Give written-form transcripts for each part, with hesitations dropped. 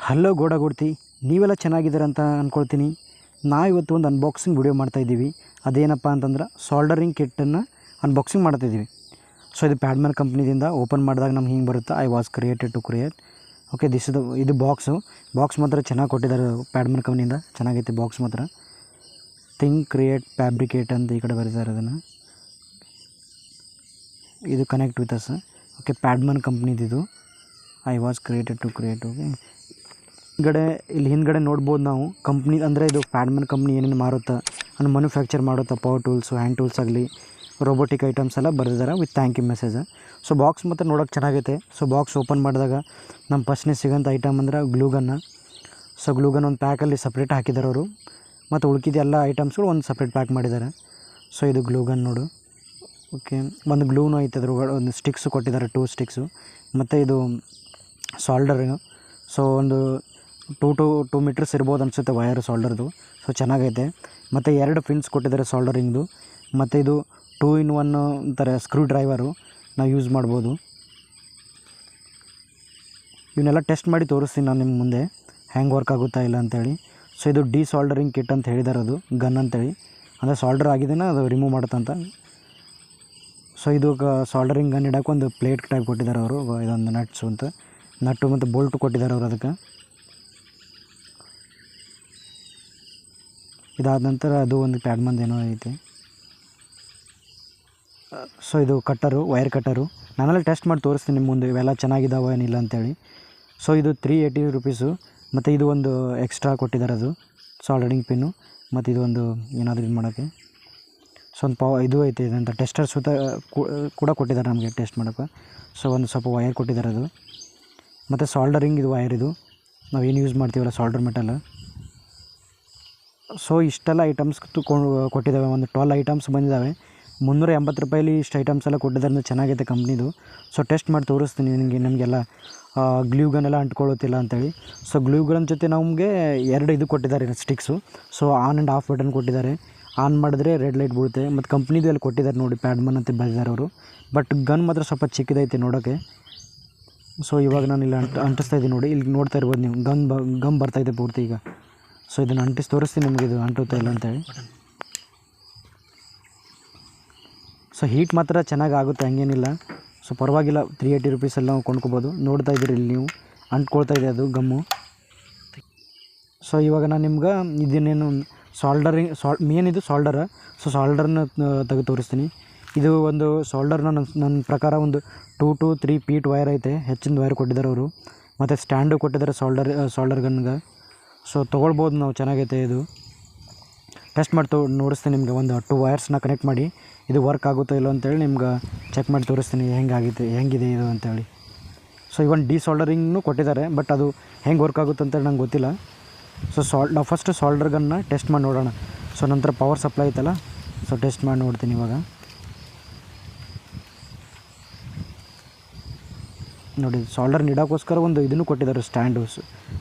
Hello ಗೋಡಗುಡ್ತಿ, ನೀವೆಲ್ಲ ಚೆನ್ನಾಗಿದ್ದೀರ ಅಂತ ಅಂದ್ಕೊಳ್ತೀನಿ. ಇವತ್ತು ಒಂದು ಅನ್ಬಾಕ್ಸಿಂಗ್ ವಿಡಿಯೋ ಮಾಡ್ತಾಯಿದ್ದೀವಿ. ಅದೇನಪ್ಪ ಅಂತಂದ್ರೆ ಸಾಲ್ಡರಿಂಗ್ ಕಿಟ್ಟನ್ನು ಅನ್ಬಾಕ್ಸಿಂಗ್ ಮಾಡ್ತಾಯಿದ್ದೀವಿ. ಸೊ ಇದು ಪ್ಯಾಡ್ಮ್ಯಾನ್ ಕಂಪ್ನಿದಿಂದ ಓಪನ್ ಮಾಡಿದಾಗ ನಮ್ಗೆ ಹಿಂಗೆ ಬರುತ್ತೆ, I was created to create. Okay, ಇದು ಬಾಕ್ಸ್ ಮಾತ್ರ ಚೆನ್ನಾಗಿ ಕೊಟ್ಟಿದ್ದಾರೆ ಪ್ಯಾಡ್ಮ್ಯಾನ್ ಕಂಪ್ನಿಯಿಂದ. ಚೆನ್ನಾಗೈತೆ ಬಾಕ್ಸ್ ಮಾತ್ರ. ಥಿಂಕ್ ಕ್ರಿಯೇಟ್ ಫ್ಯಾಬ್ರಿಕೇಟ್ ಅಂತ ಈ ಕಡೆ ಬರೀತಾರೆ ಅದನ್ನು. ಇದು connect with us. Okay, Padman ಕಂಪ್ನಿದಿದು I was created to create. Okay, ಹಿಂದ್ಗಡೆ ನೋಡ್ಬೋದು ನಾವು ಕಂಪ್ನಿ ಅಂದರೆ ಇದು ಪ್ಯಾಡ್ಮ್ಯಾನ್ ಕಂಪ್ನಿ ಏನೇನು ಮಾರುತ್ತಾ ಅಂದರೆ ಮ್ಯಾನುಫ್ಯಾಕ್ಚರ್ ಮಾಡುತ್ತಾ ಪವರ್ ಟೂಲ್ಸು, ಹ್ಯಾಂಡ್ ಟೂಲ್ಸ್ ಆಗಲಿ, ರೋಬೋಟಿಕ್ ಐಟಮ್ಸ್ ಎಲ್ಲ ಬರೆದಿದ್ದಾರೆ with thank you message. So box ಮತ್ತು ನೋಡೋಕೆ ಚೆನ್ನಾಗೈತೆ. ಸೊ ಬಾಕ್ಸ್ ಓಪನ್ ಮಾಡಿದಾಗ ನಮ್ಮ ಫಸ್ಟ್ನೇ ಸಿಗೋಂಥ ಐಟಮ್ ಅಂದ್ರೆ ಗ್ಲೂಗನ್ನು. ಸೊ ಗ್ಲೂಗನ್ ಒಂದು ಪ್ಯಾಕಲ್ಲಿ ಸಪ್ರೇಟ್ ಹಾಕಿದ್ದಾರೆ ಅವರು, ಮತ್ತು ಉಳ್ಕಿದ ಎಲ್ಲ ಐಟಮ್ಸ್ಗಳು ಒಂದು ಸಪ್ರೇಟ್ ಪ್ಯಾಕ್ ಮಾಡಿದ್ದಾರೆ. ಸೊ ಇದು ಗ್ಲೂಗನ್ ನೋಡು. ಓಕೆ, ಒಂದು ಗ್ಲೂನು ಐತೆ, ಅದ್ರ ಒಂದು ಸ್ಟಿಕ್ಸು ಕೊಟ್ಟಿದ್ದಾರೆ, 2 ಸ್ಟಿಕ್ಸು. ಮತ್ತು ಇದು ಸಾಲ್ಡರಿಂಗು. ಸೊ ಒಂದು 2 ಮೀಟರ್ಸ್ ಇರ್ಬೋದು ಅನಿಸುತ್ತೆ ವಯರ್ ಸಾಲ್ಡರ್ದು. ಸೊ ಚೆನ್ನಾಗೈತೆ. ಮತ್ತು 2 ಪಿನ್ಸ್ ಕೊಟ್ಟಿದ್ದಾರೆ ಸಾಲ್ಡರಿಂಗ್ದು. ಮತ್ತು ಇದು 2-in-1 ಒಂಥರ ಸ್ಕ್ರೂ ಡ್ರೈವರು ನಾವು ಯೂಸ್ ಮಾಡ್ಬೋದು. ಇವನ್ನೆಲ್ಲ ಟೆಸ್ಟ್ ಮಾಡಿ ತೋರಿಸ್ತೀನಿ ನಾನು ನಿಮ್ಮ ಮುಂದೆ ಹ್ಯಾಂಗೆ ವರ್ಕ್ ಆಗುತ್ತಾ ಇಲ್ಲ ಅಂಥೇಳಿ. ಸೊ ಇದು ಸಾಲ್ಡರಿಂಗ್ ಕಿಟ್ ಅಂತ ಹೇಳಿದ್ದಾರೆ, ಅದು ಗನ್ ಅಂತೇಳಿ. ಅಂದರೆ ಸಾಲ್ಡರ್ ಆಗಿದ್ದೇನೆ ಅದು ರಿಮೂವ್ ಮಾಡುತ್ತಂತ. ಸೊ ಇದು ಸಾಲ್ಡರಿಂಗ್ ಗನ್ ಇಡೋಕೆ ಒಂದು ಪ್ಲೇಟ್ ಟೈಪ್ ಕೊಟ್ಟಿದ್ದಾರೆ ಅವರು. ಇದೊಂದು ನಟ್ಟು ಮತ್ತು ಬೋಲ್ಟು ಕೊಟ್ಟಿದ್ದಾರೆ ಅವರು ಅದಕ್ಕೆ. ಇದಾದ ನಂತರ ಅದು ಒಂದು ಪ್ಯಾಡ್ಮ್ಯಾನ್ ಏನೋ ಐತೆ. ಸೊ ಇದು ಕಟ್ಟರು, ವೈರ್ ಕಟ್ಟರು. ನಾನೆಲ್ಲ ಟೆಸ್ಟ್ ಮಾಡಿ ತೋರಿಸ್ತೀನಿ ನಿಮ್ಮ ಮುಂದೆ ಇವೆಲ್ಲ ಚೆನ್ನಾಗಿದ್ದಾವೆ ಏನಿಲ್ಲ ಅಂಥೇಳಿ. ಸೊ ಇದು 380 ರೂಪೀಸು. ಮತ್ತು ಇದು ಒಂದು ಎಕ್ಸ್ಟ್ರಾ ಕೊಟ್ಟಿದ್ದಾರೆ, ಅದು ಸಾಲ್ಡರಿಂಗ್ ಪಿನ್ನು. ಮತ್ತು ಇದು ಒಂದು ಏನಾದರೂ ಇದು ಮಾಡೋಕ್ಕೆ. ಸೊ ಒಂದು ಇದು ಐತೆ, ಇದಂತ ಟೆಸ್ಟರ್ ಸುತ್ತ ಕೂಡ ಕೊಟ್ಟಿದ್ದಾರೆ ನಮಗೆ ಟೆಸ್ಟ್ ಮಾಡೋಕ್ಕೆ. ಸೊ ಒಂದು ಸ್ವಲ್ಪ ವೈರ್ ಕೊಟ್ಟಿದ್ದಾರೆ ಅದು. ಮತ್ತು ಸಾಲ್ಡರಿಂಗ್ ಇದು ವೈರ್, ಇದು ನಾವೇನು ಯೂಸ್ ಮಾಡ್ತೀವಲ್ಲ ಸಾಲ್ಡರ್ ಮೆಟಲ್. ಸೊ ಇಷ್ಟೆಲ್ಲ ಐಟಮ್ಸ್ ಕೊಟ್ಟಿದ್ದಾವೆ. ಒಂದು 12 ಐಟಮ್ಸ್ ಬಂದಿದ್ದಾವೆ. 380 ರೂಪಾಯಲ್ಲಿ ಇಷ್ಟು ಐಟಮ್ಸ್ ಎಲ್ಲ ಕೊಟ್ಟಿದ್ದಾರೆ ಅಂದರೆ ಚೆನ್ನಾಗೈತೆ ಕಂಪ್ನಿದು. ಸೊ ಟೆಸ್ಟ್ ಮಾಡಿ ತೋರಿಸ್ತೀನಿ ನಮಗೆಲ್ಲ ಗ್ಲೂಗನ್ ಎಲ್ಲ ಅಂಟ್ಕೊಳ್ಳುತ್ತಿಲ್ಲ ಅಂಥೇಳಿ. ಸೊ ಗ್ಲೂಗನ್ ಜೊತೆ ನಮಗೆ 2 ಇದು ಕೊಟ್ಟಿದ್ದಾರೆ sticks. So on and of button ಕೊಟ್ಟಿದ್ದಾರೆ. ಆನ್ ಮಾಡಿದ್ರೆ ರೆಡ್ ಲೈಟ್ ಬೀಳುತ್ತೆ. ಮತ್ತು ಕಂಪ್ನಿದು ಎಲ್ಲ ಕೊಟ್ಟಿದ್ದಾರೆ ನೋಡಿ, ಪ್ಯಾಡ್ಮ್ಯಾನ್ ಅಂತ ಬರೆದಿದ್ದಾರೆ ಅವರು. ಬಟ್ ಗನ್ ಮಾತ್ರ ಸ್ವಲ್ಪ ಚಿಕ್ಕದೈತೆ ನೋಡೋಕ್ಕೆ. ಸೊ ಇವಾಗ ನಾನು ಇಲ್ಲಿ ಅಂಟಿಸ್ತಾ ಇದ್ದೀನಿ ನೋಡಿ, ಇಲ್ಲಿ ನೋಡ್ತಾ ಇರ್ಬೋದು ನೀವು, ಗಮ್ ಬರ್ತಾಯಿದೆ ಪೂರ್ತಿ ಈಗ. ಸೊ ಇದನ್ನು ಅಂಟಿಸಿ ತೋರಿಸ್ತೀನಿ ನಿಮಗೆ ಇದು ಅಂಟುತ್ತಾ ಇಲ್ಲ ಅಂತೇಳಿ. ಸೊ ಹೀಟ್ ಮಾತ್ರ ಚೆನ್ನಾಗಿ ಆಗುತ್ತೆ, ಹಂಗೇನಿಲ್ಲ. ಸೊ ಪರವಾಗಿಲ್ಲ, 380 ರೂಪೀಸಲ್ಲಿ ನಾವು ಕೊಂಡ್ಕೊಬೋದು. ನೋಡ್ತಾ ಇದ್ದೀರಿ ಇಲ್ಲಿ ನೀವು, ಅಂಟ್ಕೊಳ್ತಾ ಇದೆ ಅದು ಗಮ್ಮು. ಸೊ ಇವಾಗ ನಾನು ನಿಮ್ಗೆ ಇದನ್ನೇನು ಮೇನ್ ಇದು ಸಾಲ್ಡರ್. ಸೊ ಸಾಲ್ಡರ್ನ ತೆಗೆದು ತೋರಿಸ್ತೀನಿ. ಇದು ಒಂದು ಸಾಲ್ಡರ್ನ ನನ್ನ ಪ್ರಕಾರ ಒಂದು 2 to 3 ಫೀಟ್ ವೈರ್ ಐತೆ. ಹೆಚ್ಚಿನ ವೈರ್ ಕೊಟ್ಟಿದ್ದಾರೆ ಅವರು. ಮತ್ತು ಸ್ಟ್ಯಾಂಡು ಕೊಟ್ಟಿದ್ದಾರೆ ಸಾಲ್ಡರ್ ಗನ್ಗೆ. ಸೊ ತೊಗೊಳ್ಬೋದು ನಾವು, ಚೆನ್ನಾಗೈತೆ ಇದು. ಟೆಸ್ಟ್ ಮಾಡಿ ನೋಡಿಸ್ತೀನಿ ನಿಮಗೆ. ಒಂದು 2 ವೈರ್ಸ್ನ ಕನೆಕ್ಟ್ ಮಾಡಿ ಇದು ವರ್ಕ್ ಆಗುತ್ತೋ ಇಲ್ಲೋ ಅಂತೇಳಿ ನಿಮ್ಗೆ ಚೆಕ್ ಮಾಡಿ ತೋರಿಸ್ತೀನಿ ಹೆಂಗಿದೆ ಇದು ಅಂತೇಳಿ. ಸೊ ಇವನ್ ಸಾಲ್ಡರಿಂಗ್ನೂ ಕೊಟ್ಟಿದ್ದಾರೆ, ಬಟ್ ಅದು ಹೆಂಗೆ ವರ್ಕ್ ಆಗುತ್ತೆ ಅಂತೇಳಿ ನಂಗೆ ಗೊತ್ತಿಲ್ಲ. ಸೊ ನಾವು ಫಸ್ಟ್ ಸಾಲ್ಡರ್ ಗನ್ನ ಟೆಸ್ಟ್ ಮಾಡಿ ನೋಡೋಣ. ಸೊ ನಂತರ ಪವರ್ ಸಪ್ಲೈ ಐತಲ್ಲ, ಸೊ ಟೆಸ್ಟ್ ಮಾಡಿ ನೋಡ್ತೀನಿ ಇವಾಗ. ನೋಡಿ, ಸಾಲ್ಡರ್ನ ಇಡೋಕ್ಕೋಸ್ಕರ ಒಂದು ಇದನ್ನು ಕೊಟ್ಟಿದ್ದಾರೆ, ಸ್ಟ್ಯಾಂಡು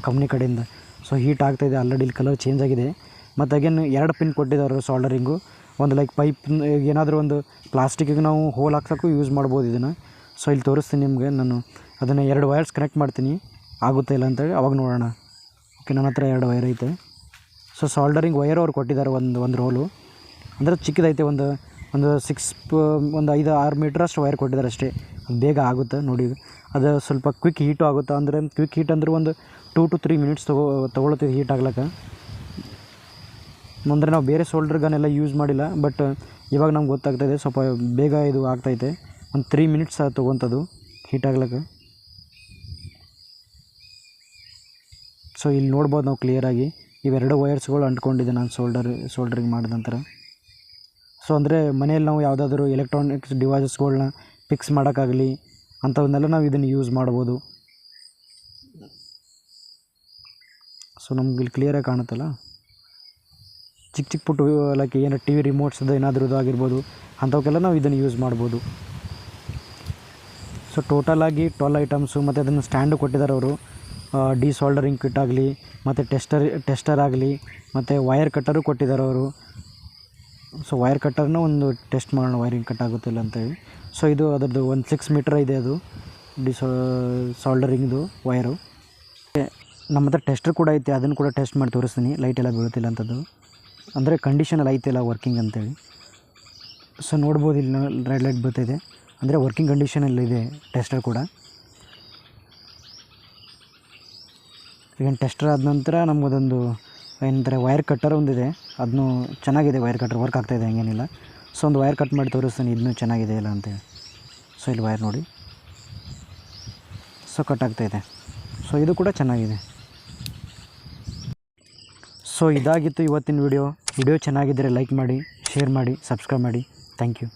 ಕಂಪ್ನಿ ಕಡೆಯಿಂದ. ಸೊ ಹೀಟ್ ಆಗ್ತಾಯಿದೆ ಆಲ್ರೆಡಿ, ಇಲ್ಲಿ ಕಲರ್ ಚೇಂಜ್ ಆಗಿದೆ. ಮತ್ತು ಅಗೇನ್ 2 ಪಿನ್ ಕೊಟ್ಟಿದ್ದಾರೆ ಸಾಲ್ಡರಿಂಗು. ಒಂದು ಲೈಕ್ ಪೈಪ್, ಏನಾದರೂ ಒಂದು ಪ್ಲಾಸ್ಟಿಕ್ಕಿಗೆ ನಾವು ಹೋಲ್ ಹಾಕ್ಸೋಕ್ಕೂ ಯೂಸ್ ಮಾಡ್ಬೋದು ಇದನ್ನು. ಸೊ ಇಲ್ಲಿ ತೋರಿಸ್ತೀನಿ ನಿಮಗೆ. ನಾನು ಅದನ್ನು 2 ವೈರ್ಸ್ ಕನೆಕ್ಟ್ ಮಾಡ್ತೀನಿ, ಆಗುತ್ತಾ ಇಲ್ಲ ಅಂತೇಳಿ, ಅವಾಗ ನೋಡೋಣ. ಓಕೆ, ನನ್ನ ಹತ್ರ 2 ವೈರ್ ಐತೆ. ಸೊ ಸಾಲ್ಡರಿಂಗ್ ವೈರ್ ಅವ್ರು ಕೊಟ್ಟಿದ್ದಾರೆ ಒಂದು ರೋಲು. ಅಂದರೆ ಚಿಕ್ಕದೈತೆ, ಒಂದು 5-6 ಮೀಟ್ರಷ್ಟು ವೈರ್ ಕೊಟ್ಟಿದ್ದಾರೆ ಅಷ್ಟೇ. ಅದು ಬೇಗ ಆಗುತ್ತೆ ನೋಡಿ. ಅದು ಸ್ವಲ್ಪ ಕ್ವಿಕ್ ಹೀಟು ಆಗುತ್ತೆ. ಅಂದರೆ ಕ್ವಿಕ್ ಹೀಟ್ ಅಂದರೆ ಒಂದು 2 to 3 ಮಿನಿಟ್ಸ್ ತೊಗೊಳ್ತೀವಿ ಹೀಟ್ ಆಗ್ಲಿಕ್ಕೆ. ಅಂದರೆ ನಾವು ಬೇರೆ ಸೋಲ್ಡರ್ ಗನ್ ಎಲ್ಲ ಯೂಸ್ ಮಾಡಿಲ್ಲ, ಬಟ್ ಇವಾಗ ನಮ್ಗೆ ಗೊತ್ತಾಗ್ತಾಯಿದೆ ಸ್ವಲ್ಪ ಬೇಗ ಇದು ಆಗ್ತೈತೆ. ಒಂದು 3 ಮಿನಿಟ್ಸ್ ತೊಗೊತದು ಹೀಟ್ ಆಗ್ಲಿಕ್ಕೆ. ಸೊ ಇಲ್ಲಿ ನೋಡ್ಬೋದು ನಾವು ಕ್ಲಿಯರಾಗಿ, ಇವೆರಡು ವೈರ್ಸ್ಗಳು ಅಂಟ್ಕೊಂಡಿದೆ ನಾನು ಸೋಲ್ಡರಿಂಗ್ ಮಾಡಿದ ನಂತರ. ಸೊ ಅಂದರೆ ಮನೆಯಲ್ಲಿ ನಾವು ಯಾವುದಾದ್ರೂ ಎಲೆಕ್ಟ್ರಾನಿಕ್ಸ್ ಡಿವೈಸಸ್ಗಳನ್ನ ಫಿಕ್ಸ್ ಮಾಡೋಕ್ಕಾಗಲಿ ಅಂಥವನ್ನೆಲ್ಲ ನಾವು ಇದನ್ನು ಯೂಸ್ ಮಾಡ್ಬೋದು. ಸೊ ನಮ್ಗೆ ಇಲ್ಲಿ ಕ್ಲಿಯರಾಗಿ ಕಾಣುತ್ತಲ್ಲ, ಚಿಕ್ಕ ಪುಟ್ಟು ಲೈಕ್ ಏನೋ TV ರಿಮೋಟ್ಸ್ದು ಏನಾದರೂ ಆಗಿರ್ಬೋದು, ಅಂಥವಕ್ಕೆಲ್ಲ ನಾವು ಇದನ್ನು ಯೂಸ್ ಮಾಡ್ಬೋದು. ಸೊ ಟೋಟಲಾಗಿ 12 ಐಟಮ್ಸು. ಮತ್ತು ಅದನ್ನು ಸ್ಟ್ಯಾಂಡು ಕೊಟ್ಟಿದ್ದಾರೆ ಅವರು. ಸಾಲ್ಡರಿಂಗ್ ಕಿಟ್ ಆಗಲಿ, ಮತ್ತು ಟೆಸ್ಟರ್ ಆಗಲಿ, ಮತ್ತು ವೈರ್ ಕಟ್ಟರು ಕೊಟ್ಟಿದ್ದಾರೆ ಅವರು. ಸೊ ವೈರ್ ಕಟ್ಟರ್ನ ಒಂದು ಟೆಸ್ಟ್ ಮಾಡೋಣ, ವೈರಿಂಗ್ ಕಟ್ ಆಗುತ್ತಿಲ್ಲ ಅಂತೇಳಿ. ಸೊ ಇದು ಅದರದ್ದು ಒಂದು 6 ಮೀಟರ್ ಇದೆ ಅದು ಸಾಲ್ಡರಿಂಗ್ದು ವೈರು. ನಮ್ಮ ಹತ್ರ ಟೆಸ್ಟರ್ ಕೂಡ ಐತೆ, ಅದನ್ನು ಕೂಡ ಟೆಸ್ಟ್ ಮಾಡಿ ತೋರಿಸ್ತೀನಿ ಲೈಟ್ ಎಲ್ಲ ಬೀಳ್ತಿಲ್ಲ ಅಂಥದ್ದು, ಅಂದರೆ ಕಂಡೀಷನಲ್ಲಿ ಐತಿಲ್ಲ ವರ್ಕಿಂಗ್ ಅಂತೇಳಿ. ಸೊ ನೋಡ್ಬೋದು ಇಲ್ಲಿ ರೆಡ್ ಲೈಟ್ ಬರ್ತಾಯಿದೆ, ಅಂದರೆ ವರ್ಕಿಂಗ್ ಕಂಡೀಷನಲ್ಲಿದೆ ಟೆಸ್ಟರ್ ಕೂಡ. ಈಗ ಟೆಸ್ಟರ್ ಆದ ನಂತರ ನಮಗೊಂದು ಏನಂತಾರೆ ವೈರ್ ಕಟ್ಟರ್ ಒಂದಿದೆ, ಅದನ್ನು ಚೆನ್ನಾಗಿದೆ, ವೈರ್ ಕಟ್ಟರ್ ವರ್ಕ್ ಆಗ್ತಾಯಿದೆ ಹಂಗೇನಿಲ್ಲ. ಸೊ ಒಂದು ವೈರ್ ಕಟ್ ಮಾಡಿ ತೋರಿಸ್ತೀನಿ ಇದನ್ನು ಚೆನ್ನಾಗಿದೆ ಇಲ್ಲ ಅಂತೇಳಿ. ಸೊ ಇಲ್ಲಿ ವೈರ್ ನೋಡಿ, ಸೊ ಕಟ್ ಆಗ್ತಾಯಿದೆ. ಸೊ ಇದು ಕೂಡ ಚೆನ್ನಾಗಿದೆ. ಸೊ ಇದಾಗಿತ್ತು ಇವತ್ತಿನ ವಿಡಿಯೋ ಚೆನ್ನಾಗಿದ್ದರೆ ಲೈಕ್ ಮಾಡಿ, ಶೇರ್ ಮಾಡಿ, ಸಬ್ಸ್ಕ್ರೈಬ್ ಮಾಡಿ. Thank you.